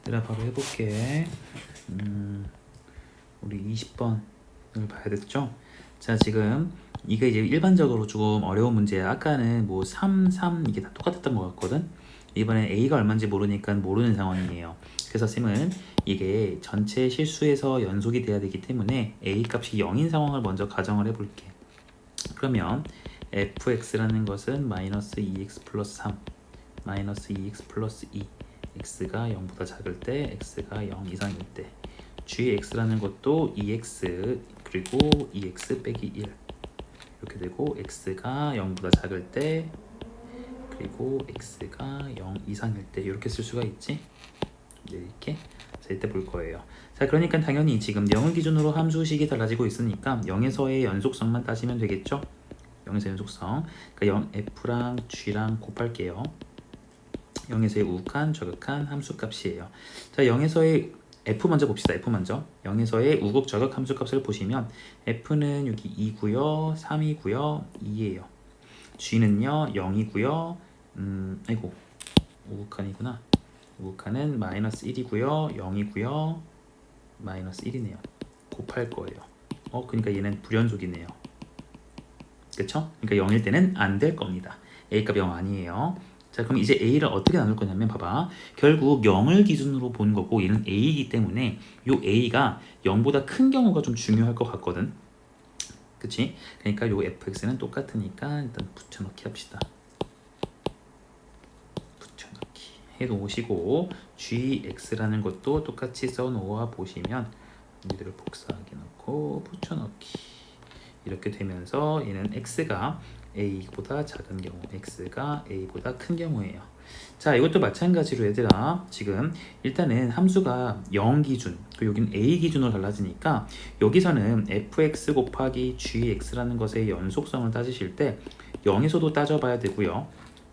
내가 바로 해볼게. 우리 20번을 봐야 됐죠? 자, 지금 이게 이제 일반적으로 조금 어려운 문제야. 아까는 뭐 3, 3 이게 다 똑같았던 것 같거든. 이번엔 A가 얼마인지 모르니까 모르는 상황이에요. 그래서 쌤은 이게 전체 실수에서 연속이 돼야 되기 때문에 A 값이 0인 상황을 먼저 가정을 해볼게. 그러면 fx라는 것은 마이너스 2x 플러스 3 마이너스 2x 플러스 2 x가 0보다 작을 때 x가 0 이상일 때 gx라는 것도 2x 그리고 2x 빼기 1 이렇게 되고 x가 0보다 작을 때 그리고 x가 0 이상일 때 이렇게 쓸 수가 있지. 네, 이렇게 자, 이때 볼 거예요. 자, 그러니까 당연히 지금 0을 기준으로 함수식이 달라지고 있으니까 0에서의 연속성만 따지면 되겠죠. 0에서 연속성 그러니까 0 f랑 g랑 곱할게요. 0에서의 우극한 저극한 함수값이에요. 자, 0에서의 f 먼저 봅시다. f 먼저 0에서의 우극 저극 함수값을 보시면 f는 여기 2고요 3이고요 2예요. g는요 0이고요 아이고 우극한이구나. 우극한은 마이너스 1이고요 0이고요 마이너스 1이네요. 곱할 거예요. 그러니까 얘는 불연속이네요. 그쵸? 그러니까 0일 때는 안 될 겁니다. A값 0 아니에요. 자, 그럼 이제 A를 어떻게 나눌 거냐면 봐봐. 결국 0을 기준으로 본 거고 얘는 A이기 때문에 요 A가 0보다 큰 경우가 좀 중요할 것 같거든. 그치? 그러니까 요 fx는 똑같으니까 일단 붙여넣기 합시다. 붙여넣기 해놓으시고 gx라는 것도 똑같이 써놓아 보시면 이들을 복사하게 넣고 붙여넣기 이렇게 되면서 얘는 x가 a보다 작은 경우, x가 a보다 큰 경우예요. 자, 이것도 마찬가지로 얘들아 지금 일단은 함수가 0 기준 그리고 여긴 a 기준으로 달라지니까 여기서는 fx 곱하기 gx라는 것의 연속성을 따지실 때 0에서도 따져봐야 되고요.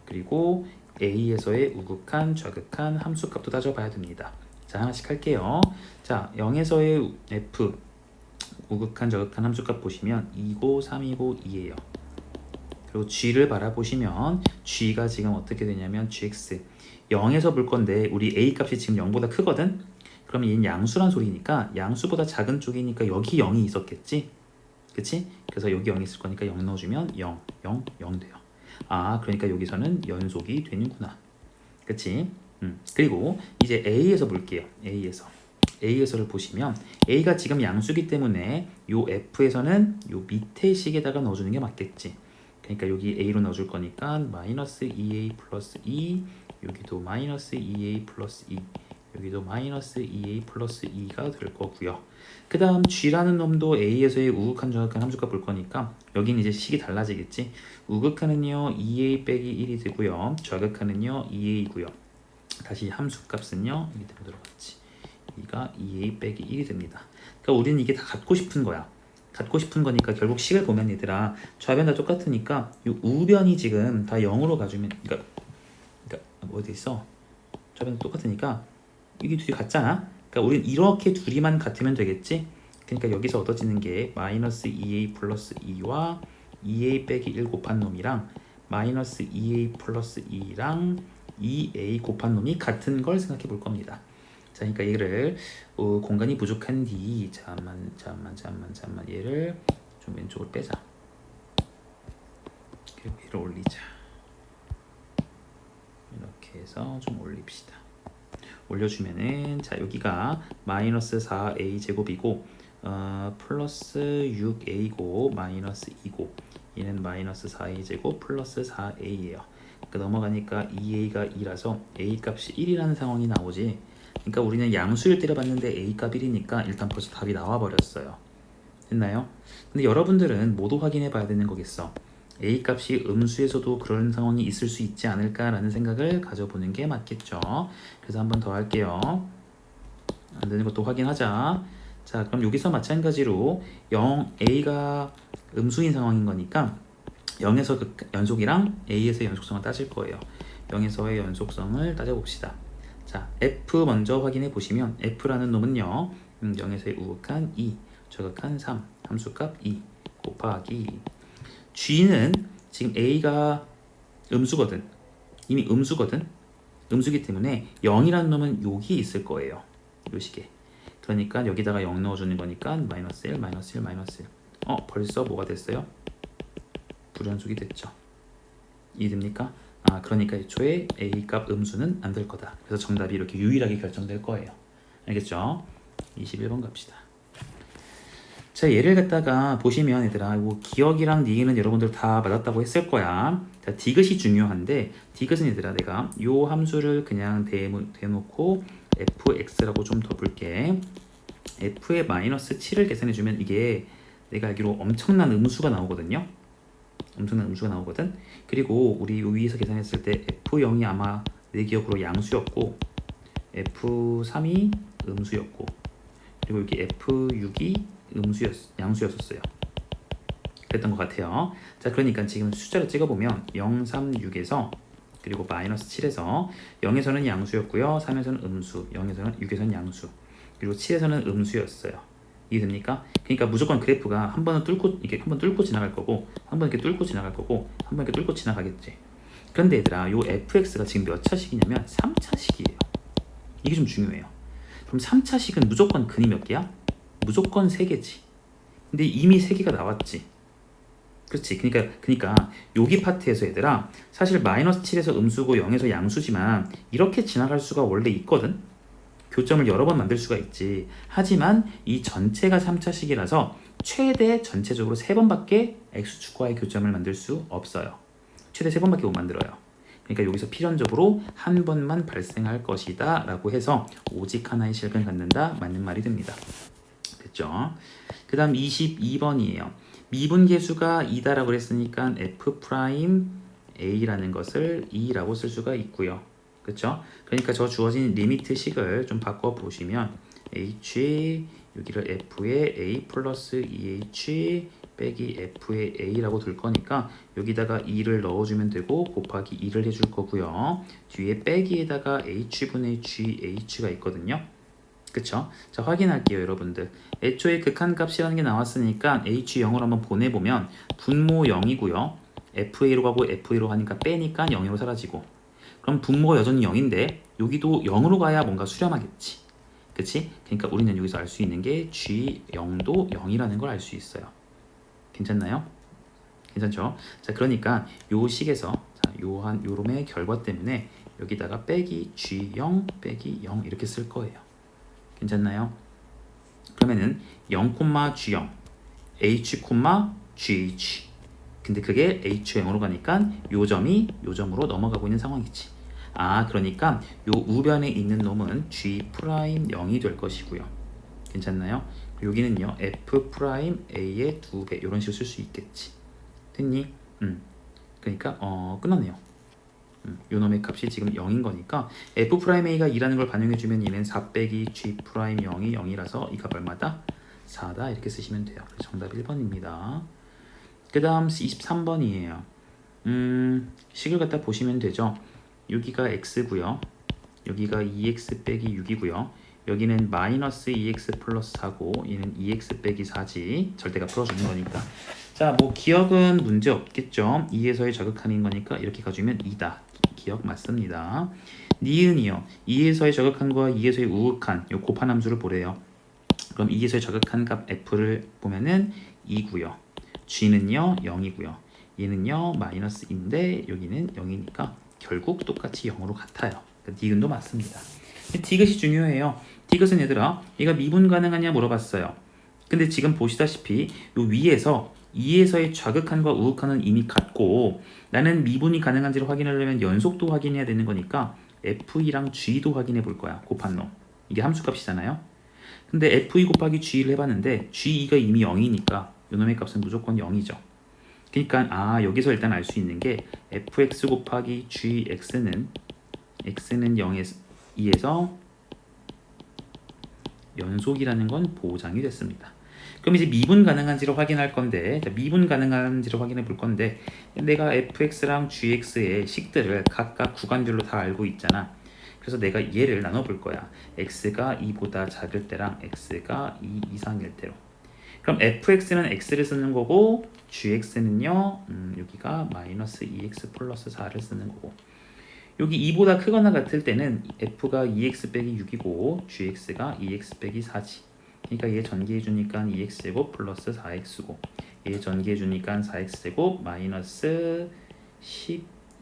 그리고 a에서의 우극한 좌극한 함수값도 따져봐야 됩니다. 자, 하나씩 할게요. 자, 0에서의 f 우극한 저극한 함수값 보시면 2고 3이고 2예요. 그리고 g를 바라보시면 g가 지금 어떻게 되냐면 gx 0에서 볼 건데 우리 a 값이 지금 0보다 크거든. 그러면 얘는 양수란 소리니까 양수보다 작은 쪽이니까 여기 0이 있었겠지. 그치? 그래서 여기 0이 있을 거니까 0 넣어주면 0, 0, 0 돼요. 아, 그러니까 여기서는 연속이 되는구나. 그치? 그리고 이제 A에서 볼게요. A에서를 보시면 A가 지금 양수기 때문에 요 F에서는 요 밑에 식에다가 넣어주는 게 맞겠지. 그러니까 여기 A로 넣어줄 거니까 마이너스 2A 플러스 2 여기도 마이너스 2A 플러스 2 여기도 마이너스 2A 플러스 2가 될 거고요. 그 다음 G라는 놈도 A에서의 우극한 저극한 함수값 볼 거니까 여기는 이제 식이 달라지겠지. 우극한은요 2A 빼기 1이 되고요. 저극한은요 2A이고요. 다시 함수값은요 여기 들어갔지. 이가 2A 빼기 1이 됩니다. 그러니까 우리는 이게 다 갖고 싶은 거야. 갖고 싶은 거니까 결국 식을 보면 얘들아 좌변 다 똑같으니까 이 우변이 지금 다 0으로 가주면 그러니까 어디 있어? 좌변 똑같으니까 이게 둘이 같잖아. 그러니까 우리는 이렇게 둘이만 같으면 되겠지. 그러니까 여기서 얻어지는 게 마이너스 2A 플러스 2와 2A 빼기 1 곱한 놈이랑 마이너스 2A 플러스 2랑 2A 곱한 놈이 같은 걸 생각해 볼 겁니다. 자, 그러니까 얘를 공간이 부족한 뒤 잠만 얘를 좀 왼쪽으로 빼자. 그리고 얘를 올리자. 이렇게 해서 좀 올립시다. 올려주면은 자 여기가 마이너스 4a 제곱이고 플러스 6a고 마이너스 2고 얘는 마이너스 4a 제곱 플러스 4a예요. 그러니까 넘어가니까 2a가 2라서 a 값이 1이라는 상황이 나오지. 그러니까 우리는 양수를 때려봤는데 a 값 1이니까 일단 벌써 답이 나와버렸어요. 됐나요? 근데 여러분들은 모두 확인해 봐야 되는 거겠어. a 값이 음수에서도 그런 상황이 있을 수 있지 않을까라는 생각을 가져보는 게 맞겠죠. 그래서 한 번 더 할게요. 안 되는 것도 확인하자. 자, 그럼 여기서 마찬가지로 0a가 음수인 상황인 거니까 0에서 그 연속이랑 a에서의 연속성을 따질 거예요. 0에서의 연속성을 따져봅시다. 자, f 먼저 확인해 보시면 f라는 놈은요 0에서의 우극한 2 저극한 3 함수값 2 곱하기 g는 지금 a가 음수거든. 이미 음수거든. 음수기 때문에 0이라는 놈은 여기 있을 거예요. 요 식에. 그러니까 여기다가 0 넣어주는 거니까 마이너스 1, 마이너스 1, 마이너스 1. 벌써 뭐가 됐어요? 불연속이 됐죠. 이해됩니까? 그러니까 애초에 A 값 음수는 안 될 거다. 그래서 정답이 이렇게 유일하게 결정될 거예요. 알겠죠? 21번 갑시다. 자, 얘를 갖다가 보시면 얘들아, 뭐 기억이랑 니은은 여러분들 다 맞았다고 했을 거야. 자, 디귿이 중요한데 디귿은 얘들아, 내가 요 함수를 그냥 대놓고 fx라고 좀 더 볼게. f의 마이너스 7을 계산해주면 이게 내가 알기로 엄청난 음수가 나오거든요. 엄청난 음수가 나오거든. 그리고 우리 요 위에서 계산했을 때 f0이 아마 내 기억으로 양수였고 f3이 음수였고 그리고 여기 f6이 양수였었어요. 그랬던 것 같아요. 자, 그러니까 지금 숫자를 찍어보면 0, 3, 6에서 그리고 마이너스 7에서 0에서는 양수였고요. 3에서는 음수, 0에서는 6에서는 양수, 그리고 7에서는 음수였어요. 이해됩니까? 그러니까 무조건 그래프가 한 번은 뚫고 이렇게 한 번 뚫고 지나갈 거고 한 번 이렇게 뚫고 지나갈 거고 한 번 이렇게 뚫고 지나가겠지. 그런데 얘들아, 요 fx가 지금 몇 차식이냐면 3차식이에요. 이게 좀 중요해요. 그럼 3차식은 무조건 근이 몇 개야? 무조건 3개지. 근데 이미 3개가 나왔지. 그렇지. 그러니까 여기 파트에서 얘들아, 사실 마이너스 7에서 음수고 0에서 양수지만 이렇게 지나갈 수가 원래 있거든. 교점을 여러 번 만들 수가 있지. 하지만 이 전체가 3차식이라서 최대 전체적으로 3번밖에 x축과의 교점을 만들 수 없어요. 최대 3번밖에 못 만들어요. 그러니까 여기서 필연적으로 한 번만 발생할 것이다 라고 해서 오직 하나의 식을 갖는다, 맞는 말이 됩니다. 됐죠? 그 다음 22번이에요. 미분계수가 2다라고 그랬으니까 f'A라는 것을 2라고 쓸 수가 있고요. 그렇죠? 그러니까 저 주어진 리미트 식을 좀 바꿔 보시면 h 여기를 f의 a 플러스 2h 빼기 f의 a라고 둘 거니까 여기다가 2를 넣어주면 되고 곱하기 2를 해줄 거고요. 뒤에 빼기에다가 h분의gh가 있거든요. 그쵸? 자, 확인할게요, 여러분들. 애초에 극한값이라는 게 나왔으니까 h0으로 한번 보내보면 분모 0이고요. fa로 가고 fa로 가니까 빼니까 0으로 사라지고, 그럼 분모가 여전히 0인데 여기도 0으로 가야 뭔가 수렴하겠지. 그치? 그러니까 우리는 여기서 알 수 있는 게 g0도 0이라는 걸 알 수 있어요. 괜찮나요? 괜찮죠? 자, 그러니까 요 식에서 요놈의 결과 때문에 여기다가 빼기 g0 빼기 0 이렇게 쓸 거예요. 괜찮나요? 그러면은 0,g0 h, gh. 근데 그게 h0으로 가니까 요 점이 요 점으로 넘어가고 있는 상황이지. 그러니까 요 우변에 있는 놈은 g'0이 될 것이고요. 괜찮나요? 여기는요 f'A의 2배 이런 식으로 쓸 수 있겠지. 됐니? 그러니까 끝났네요. 요 놈의 값이 지금 0인 거니까 f'A가 2라는 걸 반영해주면 얘는 4 빼기 g'0이 0이라서 이 값 얼마다? 4다 이렇게 쓰시면 돼요. 그래서 정답 1번입니다. 그 다음 23번이에요. 식을 갖다 보시면 되죠. 여기가 x고요. 여기가 2x 빼기 6이고요. 여기는 마이너스 2x 플러스 4고 얘는 2x 빼기 4지. 절대가 풀어주는 거니까. 자, 뭐 기억은 문제 없겠죠. 2에서의 저극한인 거니까 이렇게 가주면 2다. 기억 맞습니다. 니은이요. 2에서의 저극한과 2에서의 우극한 요 곱한 함수를 보래요. 그럼 2에서의 저극한 값 f를 보면은 2고요. g는요 0이고요. 얘는요 마이너스인데 여기는 0이니까 결국 똑같이 0으로 같아요. 그러니까 디귿도 맞습니다. 디귿이 중요해요. 디귿은 얘들아, 얘가 미분 가능하냐 물어봤어요. 근데 지금 보시다시피 요 위에서 2에서의 좌극한과 우극한은 이미 같고 나는 미분이 가능한지를 확인하려면 연속도 확인해야 되는 거니까 f2랑 g도 확인해 볼 거야. 곱한 놈. 이게 함수값이잖아요. 근데 f2 곱하기 g를 해봤는데 g2가 이미 0이니까 요놈의 값은 무조건 0이죠. 그러니까 여기서 일단 알 수 있는 게 fx 곱하기 gx는 x는 2에서 연속이라는 건 보장이 됐습니다. 그럼 이제 미분 가능한지를 확인할 건데, 미분 가능한지를 확인해 볼 건데 내가 fx랑 gx의 식들을 각각 구간별로 다 알고 있잖아. 그래서 내가 얘를 나눠 볼 거야. x가 2보다 작을 때랑 x가 2 이상일 때로. 그럼 fx는 x를 쓰는 거고 gx는요 여기가 마이너스 2x 플러스 4를 쓰는 거고 여기 2보다 크거나 같을 때는 f가 2x 빼기 6이고 gx가 2x 빼기 4지. 그러니까 얘 전개해주니까 2x제곱 플러스 4x고 얘 전개해주니까 4x제곱 마이너스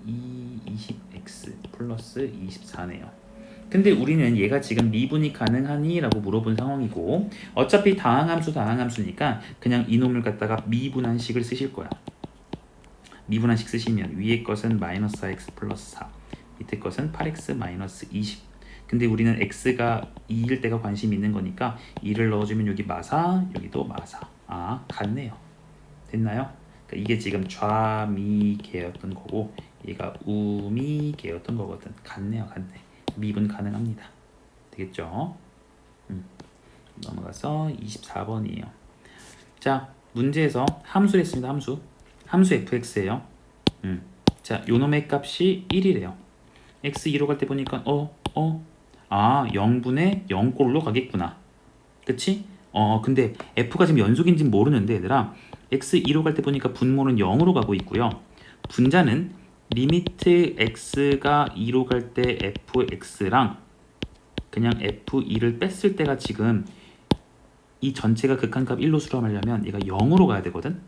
20x 플러스 24네요. 근데 우리는 얘가 지금 미분이 가능하니? 라고 물어본 상황이고 어차피 다항함수니까 그냥 이놈을 갖다가 미분한식을 쓰실 거야. 미분한식 쓰시면 위에 것은 마이너스 4x 플러스 4 밑에 것은 8x 마이너스 20. 근데 우리는 x가 2일 때가 관심 있는 거니까 2를 넣어주면 여기 마사 여기도 마사. 아 같네요. 됐나요? 그러니까 이게 지금 좌미계였던 거고 얘가 우미계였던 거거든. 같네요. 같네. 미분 가능합니다. 되겠죠? 넘어가서 24번이에요. 자 문제에서 함수를 했습니다. 함수 fx예요. 자 요놈의 값이 1이래요. x 2로 갈 때 보니까 0분의 0꼴로 가겠구나. 그치? 근데 f가 지금 연속인지 모르는데 얘들아 x 2로 갈 때 보니까 분모는 0으로 가고 있고요. 분자는 리미트 x가 2로 갈 때 fx랑 그냥 f2를 뺐을 때가 지금 이 전체가 극한값 1로 수렴하려면 얘가 0으로 가야 되거든.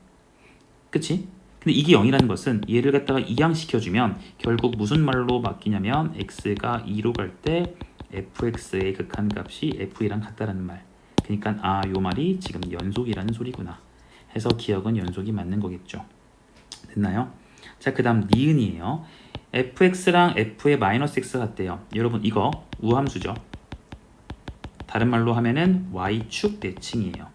그치? 근데 이게 0이라는 것은 얘를 갖다가 이항시켜주면 결국 무슨 말로 바뀌냐면 x가 2로 갈 때 fx의 극한값이 f2랑 같다라는 말. 그러니까 요 말이 지금 연속이라는 소리구나 해서 기억은 연속이 맞는 거겠죠. 됐나요? 자 그 다음 니은이에요. fx랑 f의 마이너스 x 같대요. 여러분 이거 우함수죠. 다른 말로 하면은 y축 대칭이에요.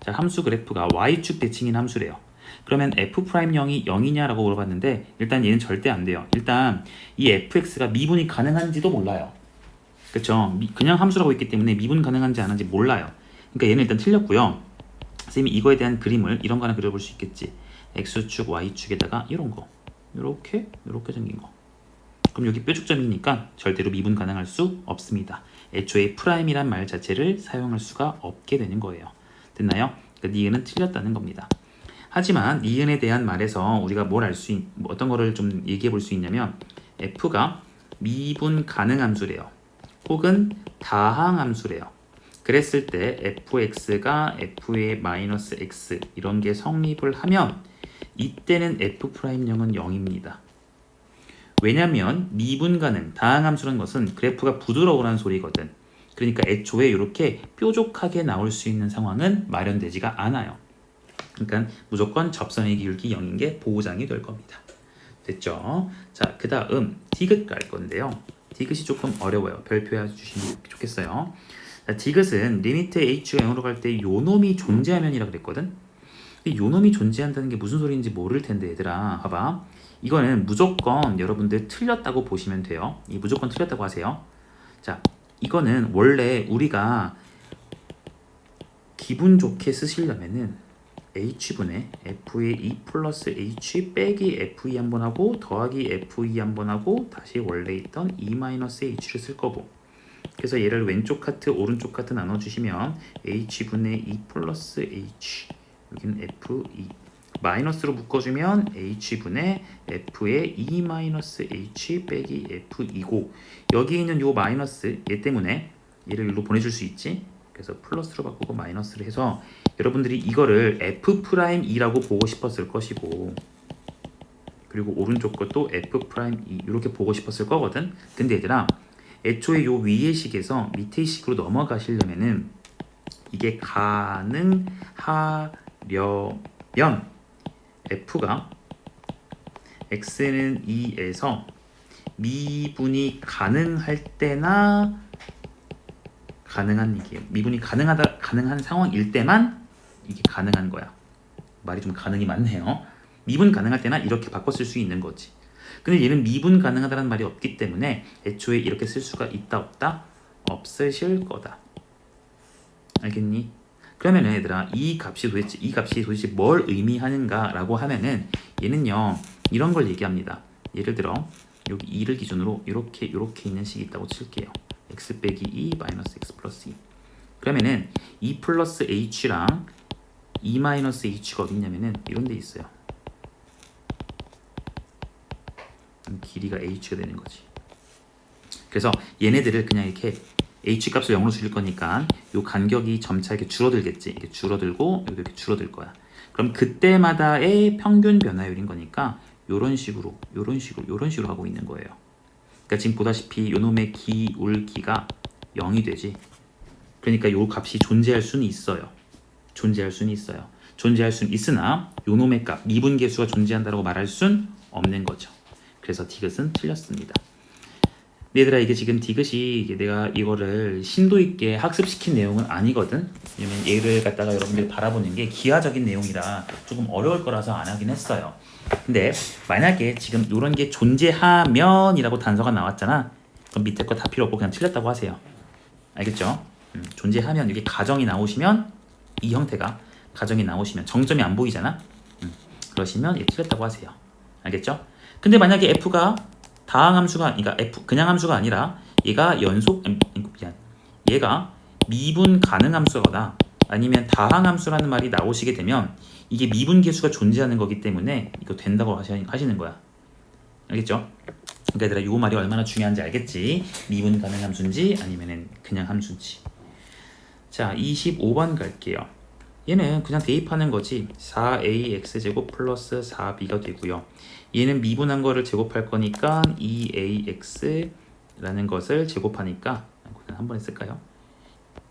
자 함수 그래프가 y축 대칭인 함수래요. 그러면 f'0이 0이냐라고 물어봤는데 일단 얘는 절대 안 돼요. 일단 이 fx가 미분이 가능한지도 몰라요. 그쵸? 그냥 함수라고 있기 때문에 미분 가능한지 안 한지 몰라요. 그러니까 얘는 일단 틀렸고요. 선생님이 이거에 대한 그림을 이런 거 하나 그려볼 수 있겠지. x축 y축에다가 이런 거 이렇게 생긴 거. 그럼 여기 뾰족점이니까 절대로 미분 가능할 수 없습니다. 애초에 프라임이란 말 자체를 사용할 수가 없게 되는 거예요. 됐나요? 그러니까 니은은 틀렸다는 겁니다. 하지만 니은에 대한 말에서 우리가 어떤 거를 좀 얘기해 볼 수 있냐면 f가 미분 가능 함수래요. 혹은 다항 함수래요. 그랬을 때 fx가 f의 마이너스 x 이런 게 성립을 하면 이때는 f'0은 0입니다. 왜냐면 미분 가능, 다항 함수라는 것은 그래프가 부드러우라는 소리거든. 그러니까 애초에 이렇게 뾰족하게 나올 수 있는 상황은 마련되지가 않아요. 그러니까 무조건 접선의 기울기 0인 게 보장이 될 겁니다. 됐죠? 자, 그 다음 디귿 갈 건데요. 디귿이 조금 어려워요. 별표해 주시면 좋겠어요. 자, 디귿은 리미트 h가 0으로 갈 때 요놈이 존재하면이라 그랬거든. 요놈이 존재한다는 게 무슨 소리인지 모를 텐데 얘들아 봐봐. 이거는 무조건 여러분들 틀렸다고 보시면 돼요. 이 무조건 틀렸다고 하세요. 자, 이거는 원래 우리가 기분 좋게 쓰시려면은 h분의 f의 2 플러스 h 빼기 fe 한번 하고 더하기 fe 한번 하고 다시 원래 있던 2 마이너스 h를 쓸 거고, 그래서 얘를 왼쪽 카트 오른쪽 카트 나눠주시면 h분의 2 플러스 h 여기는 fe 마이너스로 묶어주면 h분의 f의 2 마이너스 h 빼기 fe이고 여기 있는 요 마이너스 얘 때문에 얘를 일로 보내줄 수 있지. 그래서 플러스로 바꾸고 마이너스를 해서 여러분들이 이거를 F'E라고 보고 싶었을 것이고 그리고 오른쪽 것도 F'E 이렇게 보고 싶었을 거거든. 근데 얘들아 애초에 요 위의 식에서 밑의 식으로 넘어가시려면은 이게 가능하려면 F가 X는 2에서 미분이 가능할 때나 가능한 얘기예요. 미분이 가능한 상황일 때만 이게 가능한 거야. 말이 좀 가능이 많네요. 미분 가능할 때나 이렇게 바꿔 쓸 수 있는 거지. 근데 얘는 미분 가능하다는 말이 없기 때문에 애초에 이렇게 쓸 수가 있다 없다? 없으실 거다. 알겠니? 그러면 얘들아 이 값이 도대체 뭘 의미하는가라고 하면은 얘는요 이런 걸 얘기합니다. 예를 들어 여기 2를 기준으로 이렇게 있는 식이 있다고 칠게요. x 빼기 2 마이너스 x 플러스 2. 그러면은 2 플러스 h랑 2 마이너스 h가 어디 있냐면은 이런 데 있어요. 여기 길이가 h가 되는 거지. 그래서 얘네들을 그냥 이렇게 h 값을 0으로 줄일 거니까 요 간격이 점차 이렇게 줄어들겠지. 이렇게 줄어들고 여기 이렇게 줄어들 거야. 그럼 그때마다의 평균 변화율인 거니까 요런 식으로 하고 있는 거예요. 그러니까 지금 보다시피 요놈의 기울기가 0이 되지. 그러니까 요 값이 존재할 수는 있어요. 존재할 수는 있으나 요놈의 값, 미분계수가 존재한다고 말할 순 없는 거죠. 그래서 디귿은 틀렸습니다. 얘들아, 이게 지금 디귿이 내가 이거를 심도 있게 학습시킨 내용은 아니거든. 왜냐면 얘를 갖다가 여러분들이 바라보는 게 기하적인 내용이라 조금 어려울 거라서 안 하긴 했어요. 근데 만약에 지금 이런 게 존재하면이라고 단서가 나왔잖아. 그럼 밑에 거 다 필요 없고 그냥 틀렸다고 하세요. 알겠죠? 존재하면 여기 가정이 나오시면 이 형태가 가정이 나오시면 정점이 안 보이잖아. 그러시면 틀렸다고 하세요. 알겠죠? 근데 만약에 f가 다항함수가, 그러니까 f 그냥 함수가 아니라 얘가 얘가 미분 가능함수거나 아니면 다항함수라는 말이 나오시게 되면 이게 미분계수가 존재하는 거기 때문에 이거 된다고 하시는 거야. 알겠죠? 그러니까 얘들아, 요 말이 얼마나 중요한지 알겠지? 미분 가능함수인지 아니면은 그냥 함수인지. 자, 25번 갈게요. 얘는 그냥 대입하는 거지. 4ax제곱 플러스 4b가 되고요. 얘는 미분한 거를 제곱할 거니까 2ax라는 것을 제곱하니까 그냥 한 번에 쓸까요?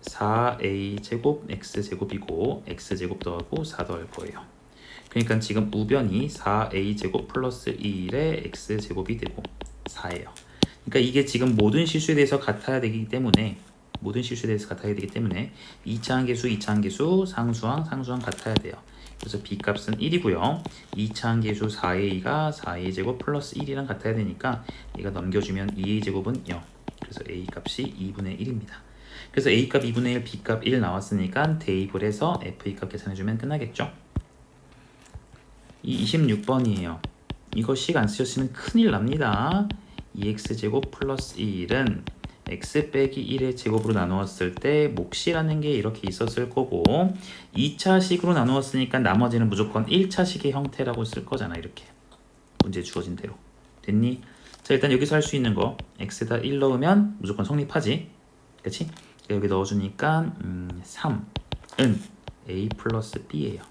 4a제곱 x제곱이고 x제곱 더하고 4 더할 거예요. 그러니까 지금 우변이 4a제곱 플러스 1의 x제곱이 되고 4예요. 그러니까 이게 지금 모든 실수에 대해서 같아야 되기 때문에 2차 함계수, 상수항 같아야 돼요. 그래서 b값은 1이고요. 2차 함계수 4a가 4a제곱 플러스 1이랑 같아야 되니까 얘가 넘겨주면 2a제곱은 0. 그래서 a값이 2분의 1입니다. 그래서 a값 2분의 1, b값 1 나왔으니까 대입을 해서 fa값 계산해주면 끝나겠죠. 이 26번이에요. 이거 식 안 쓰셨으면 큰일 납니다. 2x제곱 플러스 1은 x 빼기 1의 제곱으로 나누었을 때 몫이라는 게 이렇게 있었을 거고 2차식으로 나누었으니까 나머지는 무조건 1차식의 형태라고 쓸 거잖아. 이렇게 문제 주어진 대로. 됐니? 자, 일단 여기서 할 수 있는 거 x에다 1 넣으면 무조건 성립하지. 그치? 여기 넣어주니까 3은 a 플러스 b예요.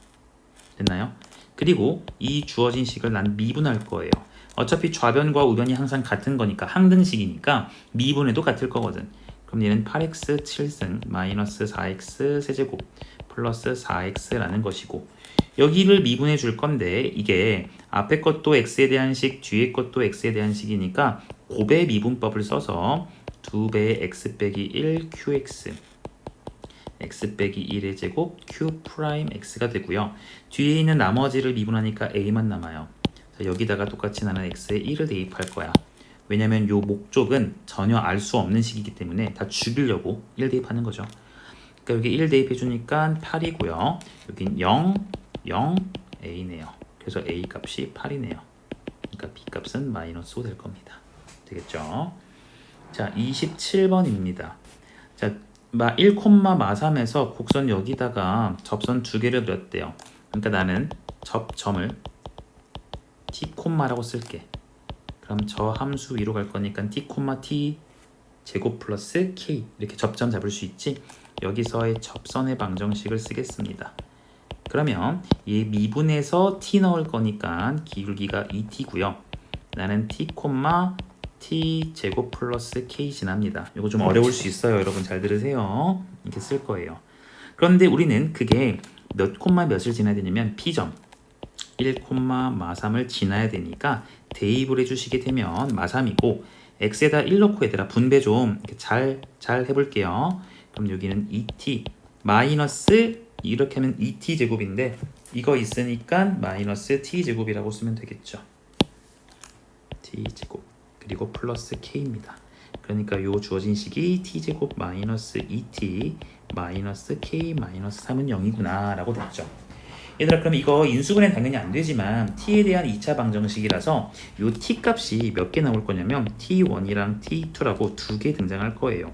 됐나요? 그리고 이 주어진 식을 난 미분할 거예요. 어차피 좌변과 우변이 항상 같은 거니까 항등식이니까 미분해도 같을 거거든. 그럼 얘는 8x 7승 마이너스 4x 세제곱 플러스 4x라는 것이고 여기를 미분해 줄 건데 이게 앞에 것도 x에 대한 식 뒤에 것도 x에 대한 식이니까 곱의 미분법을 써서 2배의 x 빼기 1 qx x 빼기 1의 제곱 q 프라임 x가 되고요. 뒤에 있는 나머지를 미분하니까 a만 남아요. 자, 여기다가 똑같이 나는 x에 1을 대입할 거야. 왜냐면 요 목적은 전혀 알 수 없는 식이기 때문에 다 죽이려고 1 대입하는 거죠. 그러니까 여기 1 대입해 주니까 8이고요. 여긴 0, 0, a네요. 그래서 a 값이 8이네요. 그러니까 b 값은 마이너스 5 될 겁니다. 되겠죠? 자, 27번입니다. 자, 1,3에서 곡선 여기다가 접선 2개를 그렸대요. 그러니까 나는 접점을 t, 라고 쓸게. 그럼 저 함수 위로 갈 거니까 t, t 제곱 플러스 k 이렇게 접점 잡을 수 있지. 여기서의 접선의 방정식을 쓰겠습니다. 그러면 이 미분에서 t 넣을 거니까 기울기가 2t고요. 나는 t, t 제곱 플러스 k 지납니다. 이거 좀 어려울 수 있어요. 여러분 잘 들으세요. 이렇게 쓸 거예요. 그런데 우리는 그게 몇 콤마 몇을 지나야 되냐면 p점 1,3을 지나야 되니까 대입을 해주시게 되면 마3이고 x에다 1 넣고 얘들아 분배 좀 잘 해볼게요. 그럼 여기는 2t 마이너스 이렇게 하면 2t 제곱인데 이거 있으니까 마이너스 t 제곱이라고 쓰면 되겠죠. t 제곱 그리고 플러스 k입니다. 그러니까 요 주어진 식이 t 제곱 마이너스 2t 마이너스 k 마이너스 3은 0이구나 라고 됐죠. 얘들아, 그럼 이거 인수분해 당연히 안 되지만 t에 대한 2차 방정식이라서 요 t 값이 몇 개 나올 거냐면 t1이랑 t2라고 2개 등장할 거예요.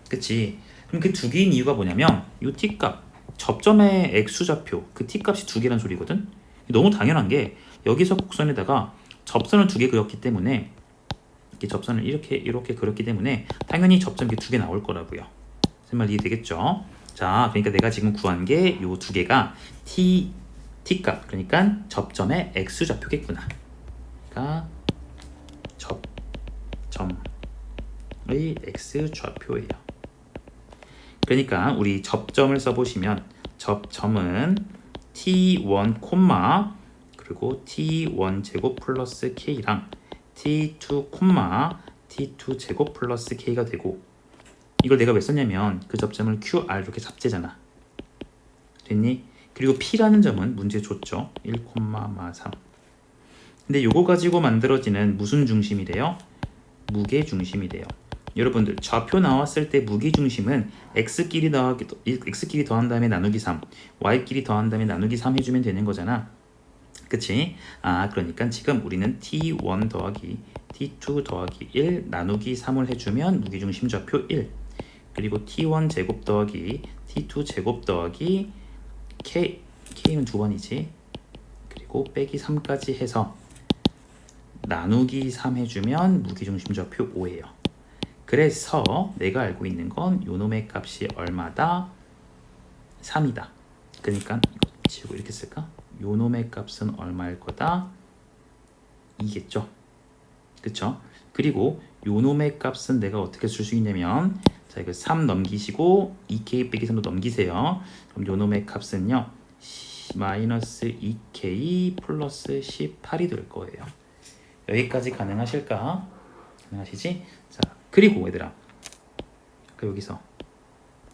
그치? 그럼 그 2개인 이유가 뭐냐면 요 t 값 접점의 x좌표 그 t 값이 2개란 소리거든. 너무 당연한 게 여기서 곡선에다가 접선을 두 개 그렸기 때문에 이렇게 접선을 이렇게 그렸기 때문에 당연히 접점 이렇게 두 개 나올 거라고요. 무슨 말 이해되겠죠? 자, 그러니까 내가 지금 구한 게 요 두 개가 t 값, 그러니까 접점의 x 좌표겠구나. 그러니까 접점의 x 좌표예요. 그러니까 우리 접점을 써보시면 접점은 t1, 그리고 t1 제곱 플러스 k랑 t2, t2 제곱 플러스 k가 되고, 이걸 내가 왜 썼냐면 그 접점을 QR 이렇게 잡재잖아. 됐니? 그리고 P라는 점은 문제 줬죠. 1,3. 근데 요거 가지고 만들어지는 무슨 중심이래요? 무게 중심이래요. 여러분들 좌표 나왔을 때 무게 중심은 x끼리 더한 다음에 나누기 3, y끼리 더한 다음에 나누기 3 해주면 되는 거잖아. 그치? 그러니까 지금 우리는 t1 더하기 t2 더하기 1 나누기 3을 해주면 무게중심 좌표 1, 그리고 t1 제곱 더하기 t2 제곱 더하기 k는 두 번이지, 그리고 빼기 3까지 해서 나누기 3 해주면 무게중심 좌표 5예요. 그래서 내가 알고 있는 건 요놈의 값이 얼마다? 3이다. 그러니까 이거 지우고 이렇게 쓸까? 요놈의 값은 얼마일 거다? 2겠죠. 그쵸? 그리고 요놈의 값은 내가 어떻게 쓸 수 있냐면, 자, 이거 3 넘기시고 2k 빼기 3도 넘기세요. 그럼 요놈의 값은요 마이너스 2k 플러스 18이 될 거예요. 여기까지 가능하실까? 가능하시지? 자, 그리고 얘들아, 여기서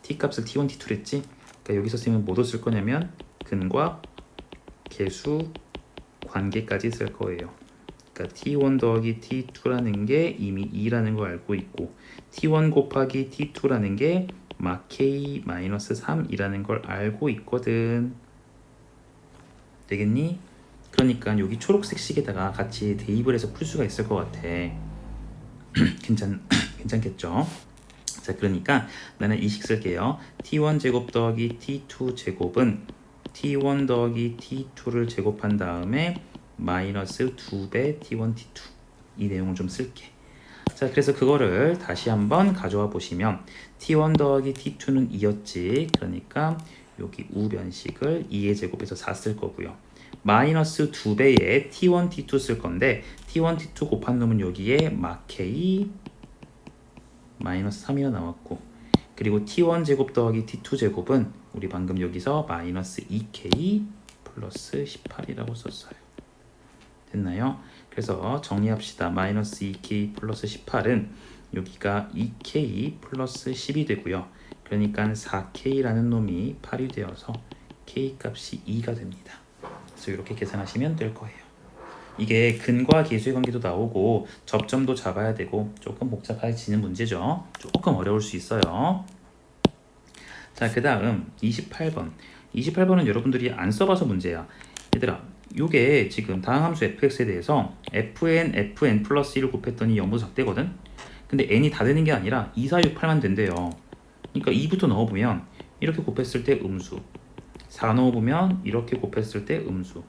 t 값을 t1, t2를 했지? 그러니까 여기서 쓰면 뭐도 쓸 거냐면 근과 계수 관계까지 쓸 거예요. 그러니까 t1 더하기 t2라는 게 이미 2라는 걸 알고 있고, t1 곱하기 t2라는 게 막 k-3이라는 걸 알고 있거든. 되겠니? 그러니까 여기 초록색 식에다가 같이 대입을 해서 풀 수가 있을 것 같아. 괜찮겠죠? 자, 그러니까 나는 이 식 쓸게요. t1 제곱 더하기 t2 제곱은 t1 더하기 t2를 제곱한 다음에 마이너스 2배 t1 t2, 이 내용을 좀 쓸게. 자, 그래서 그거를 다시 한번 가져와 보시면 t1 더하기 t2는 2였지. 그러니까 여기 우변식을 2의 제곱해서 4 쓸 거고요. 마이너스 2배에 t1 t2 쓸 건데 t1 t2 곱한 놈은 여기에 막 k 마이너스 3이나 나왔고, 그리고 t1 제곱 더하기 t2 제곱은 우리 방금 여기서 마이너스 2k 플러스 18이라고 썼어요. 됐나요? 그래서 정리합시다. 마이너스 2k 플러스 18은 여기가 2k 플러스 10이 되고요. 그러니까 4k라는 놈이 8이 되어서 k 값이 2가 됩니다. 그래서 이렇게 계산하시면 될 거예요. 이게 근과 계수의 관계도 나오고 접점도 잡아야 되고 조금 복잡해지는 문제죠. 조금 어려울 수 있어요. 자, 그 다음 28번. 28번은 여러분들이 안 써봐서 문제야. 얘들아, 요게 지금 다항함수 fx에 대해서 fn 플러스 1을 곱했더니 0보다 작대거든? 근데 n이 다 되는 게 아니라 2, 4, 6, 8만 된대요. 그러니까 2부터 넣어보면 이렇게 곱했을 때 음수, 4 넣어보면 이렇게 곱했을 때 음수,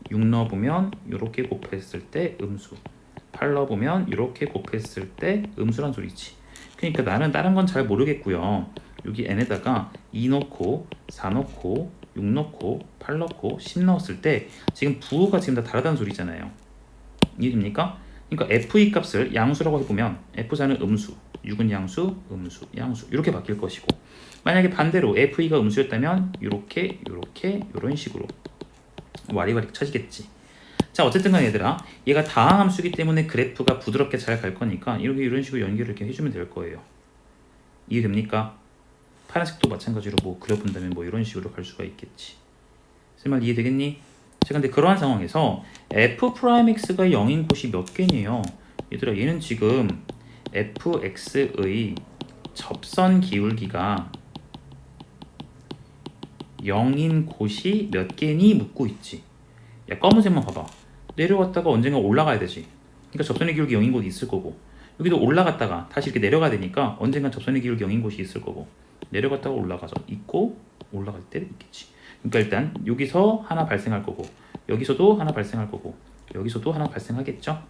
6 넣어보면 이렇게 곱했을 때 음수, 8 넣어보면 이렇게 곱했을 때 음수란 소리지. 그러니까 나는 다른 건 잘 모르겠고요. 여기 n에다가 2 넣고 4 넣고 6 넣고 8 넣고 10 넣었을 때 지금 부호가 지금 다 다르다는 소리잖아요. 이해됩니까? 그러니까 f2 값을 양수라고 해보면 f4는 음수, 6은 양수, 음수, 양수 이렇게 바뀔 것이고, 만약에 반대로 f2가 음수였다면 이렇게 이런 식으로 와리와리 쳐지겠지. 자, 어쨌든 간에 얘들아, 얘가 다항함수이기 때문에 그래프가 부드럽게 잘 갈 거니까 이런 식으로 연결을 이렇게 해주면 될 거예요. 이해됩니까? 파란색도 마찬가지로 뭐 그려본다면 뭐 이런 식으로 갈 수가 있겠지. 말 이해되겠니? 자, 근데 그러한 상황에서 f'x가 0인 곳이 몇 개니에요? 얘들아, 얘는 지금 fx의 접선 기울기가 0인 곳이 몇 개니 묻고 있지. 야, 검은색만 봐봐. 내려갔다가 언젠가 올라가야 되지. 그러니까 접선의 기울기 0인 곳이 있을 거고, 여기도 올라갔다가 다시 이렇게 내려가야 되니까 언젠가 접선의 기울기 0인 곳이 있을 거고, 내려갔다가 올라가서 있고 올라갈 때 있겠지. 그러니까 일단 여기서 하나 발생할 거고, 여기서도 하나 발생할 거고, 여기서도 하나 발생하겠죠.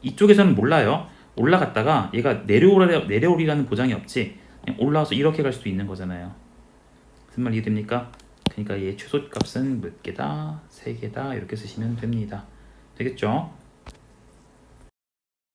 이쪽에서는 몰라요. 올라갔다가 얘가 내려오리라는 보장이 없지. 그냥 올라와서 이렇게 갈 수도 있는 거잖아요. 무슨 말 이해됩니까? 그러니까 얘 최소값은 몇 개다? 3개다 이렇게 쓰시면 됩니다. 되겠죠?